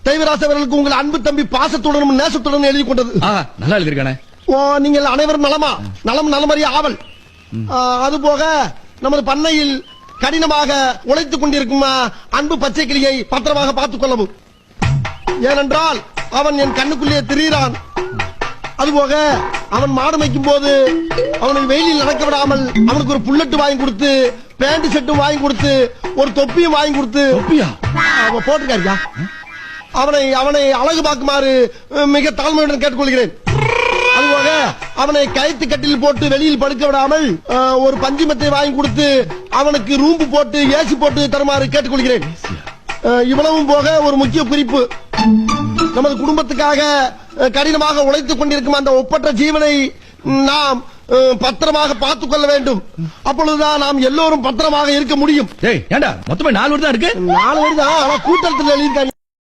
தெய்வராசவர்களுக்கு உங்கள் அன்பு தம்பி பாசத்துடனும் நேசத்துடனும் எழுதி கொண்டது. நல்லா எழுதிருக்கானே. நீங்கள் அனைவரும் நலமா? நலம் நலமறிய ஆவல். அதுபோக நமது பண்ணையில் கடினமாக உழைத்துக் கொண்டிருக்கும் அன்பு பச்சை கிளியை பத்திரமாக பார்த்துக் கொள்ளவும். ஏனென்றால் அவன் என் கண்ணுக்குள்ளே திரிகிறான். அதுபோக அவன் மாடு மேய்க்கும் போது அவனுக்கு வெயிலில் நடக்க விடாமல் அவனுக்கு ஒரு புல்லட்டு வாங்கி கொடுத்து, பேண்ட் ஷர்ட்டும் வாங்கி கொடுத்து, ஒரு தொப்பியும் வாங்கி கொடுத்து. அவன் போட்டுக்காரியா? அவனை அழகு பார்க்குமாறு மிக தாழ்மையுடன் கேட்டுக்கொள்கிறேன். அதுபோக அவனை கயிற்று கட்டில் போட்டு வெளியில் படுக்க விடாமல் ஒரு பஞ்சுமத்தை வாங்கி கொடுத்து அவனுக்கு ரூம்பு போட்டு ஏசி போட்டு தருமாறு கேட்டுக்கொள்கிறேன். இவ்வளவும் போக ஒரு முக்கிய குறிப்பு, நமது குடும்பத்துக்காக கடினமாக உழைத்துக் கொண்டிருக்கும் அந்த ஒப்பற்ற ஜீவனை நாம் பத்திரமாக பார்த்துக் கொள்ள வேண்டும். அப்பொழுதுதான் நாம் எல்லோரும் பத்திரமாக இருக்க முடியும். மொத்தமே 4 வருடம் இருக்கு. 4 வருடம் கூட்டத்தில் எழுதியிருக்காங்க.